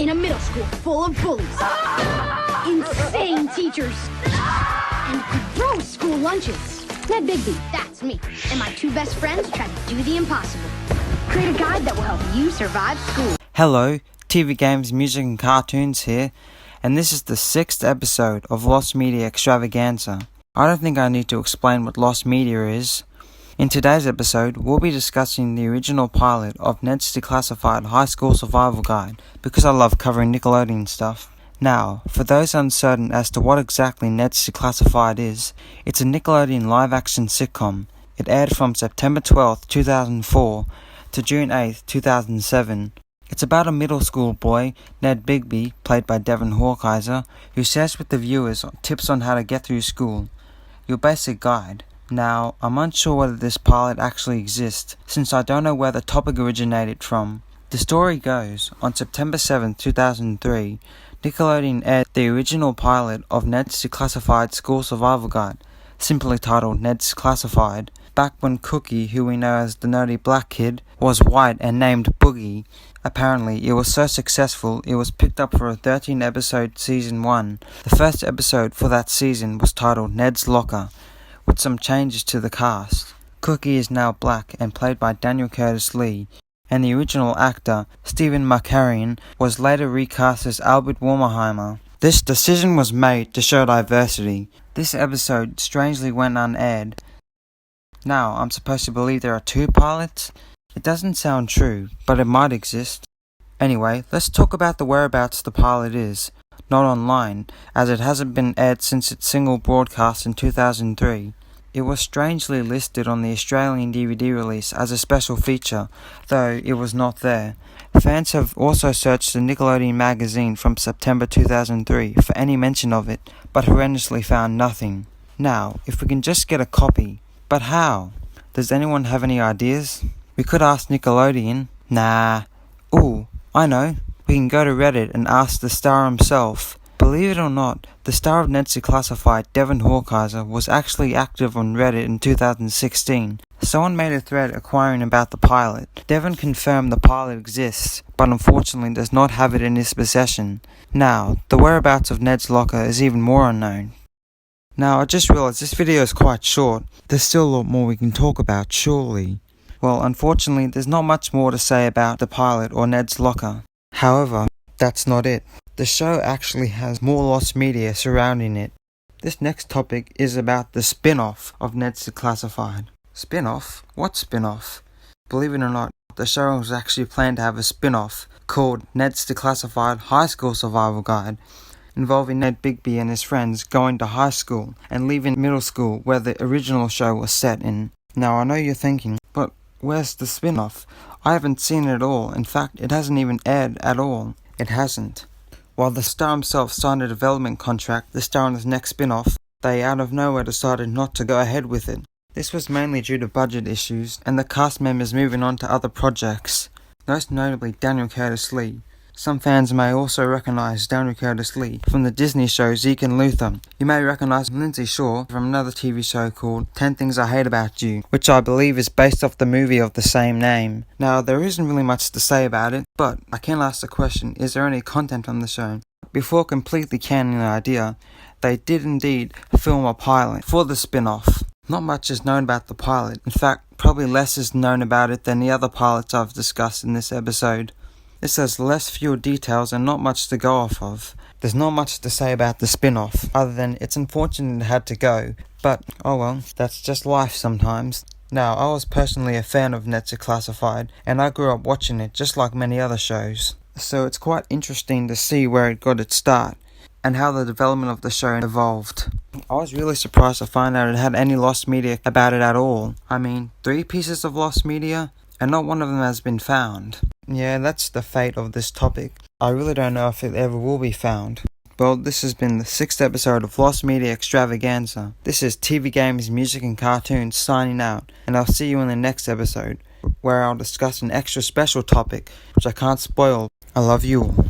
in a middle school full of bullies, insane teachers, and gross school lunches. Ned Bigby, that's me, and my two best friends try to do the impossible. Create a guide that will help you survive school. Hello, TV Games, Music and Cartoons here, and this is the 6th episode of Lost Media Extravaganza. I don't think I need to explain what Lost Media is. In today's episode, we'll be discussing the original pilot of Ned's Declassified High School Survival Guide, because I love covering Nickelodeon stuff. Now, for those uncertain as to what exactly Ned's Declassified is, it's a Nickelodeon live-action sitcom. It aired from September 12th, 2004 to June 8th, 2007. It's about a middle school boy, Ned Bigby, played by Devon who shares with the viewers tips on how to get through school. Your basic guide. Now, I'm unsure whether this pilot actually exists, since I don't know where the topic originated from. The story goes, on September 7, 2003, Nickelodeon aired the original pilot of Ned's Declassified School Survival Guide, simply titled Ned's Classified, back when Cookie, who we know as the nerdy black kid, was white and named Boogie. Apparently, it was so successful, it was picked up for a 13-episode Season 1. The first episode for that season was titled Ned's Locker, with some changes to the cast. Cookie is now black and played by Daniel Curtis Lee, and the original actor, Stephen Markarian, was later recast as Albert Warmeheimer. This decision was made to show diversity. This episode strangely went unaired. Now, I'm supposed to believe there are 2 pilots? It doesn't sound true, but it might exist. Anyway, let's talk about the whereabouts the pilot is. Not online, as it hasn't been aired since its single broadcast in 2003. It was strangely listed on the Australian DVD release as a special feature, though it was not there. Fans have also searched the Nickelodeon magazine from September 2003 for any mention of it, but horrendously found nothing. Now, if we can just get a copy. But how? Does anyone have any ideas? We could ask Nickelodeon. Nah. Ooh, I know. We can go to Reddit and ask the star himself. Believe it or not, the star of Ned's Declassified, Devon was actually active on Reddit in 2016. Someone made a thread inquiring about the pilot. Devon confirmed the pilot exists, but unfortunately does not have it in his possession. Now, the whereabouts of Ned's locker is even more unknown. Now, I just realized this video is quite short. There's still a lot more we can talk about, surely. Well, unfortunately, there's not much more to say about the pilot or Ned's locker. However, that's not it. The show actually has more lost media surrounding it. This next topic is about the spin-off of Ned's Declassified. Spin-off? What spin-off? Believe it or not, the show was actually planned to have a spin-off called Ned's Declassified High School Survival Guide, involving Ned Bigby and his friends going to high school and leaving middle school where the original show was set in. Now, I know you're thinking, but where's the spin-off? I haven't seen it at all. In fact, it hasn't even aired at all. It hasn't. While the star himself signed a development contract, the star on his next spin-off, they out of nowhere decided not to go ahead with it. This was mainly due to budget issues and the cast members moving on to other projects, most notably Daniel Curtis Lee. Some fans may also recognise Daniel Curtis Lee from the Disney show Zeke and Luther. You may recognise Lindsay Shaw from another TV show called 10 Things I Hate About You, which I believe is based off the movie of the same name. Now, there isn't really much to say about it, but I can ask the question, is there any content on the show? Before completely canning the idea, they did indeed film a pilot for the spin-off. Not much is known about the pilot. In fact, probably less is known about it than the other pilots I've discussed in this episode. This has fewer details and not much to go off of. There's not much to say about the spin-off, other than it's unfortunate it had to go, but oh well, that's just life sometimes. Now, I was personally a fan of Ned's Declassified, and I grew up watching it just like many other shows. So it's quite interesting to see where it got its start, and how the development of the show evolved. I was really surprised to find out it had any lost media about it at all. I mean, 3 pieces of lost media, and not one of them has been found. Yeah, that's the fate of this topic. I really don't know if it ever will be found. Well, this has been the 6th episode of Lost Media Extravaganza. This is TV Games, Music and Cartoons signing out, and I'll see you in the next episode, where I'll discuss an extra special topic, which I can't spoil. I love you all.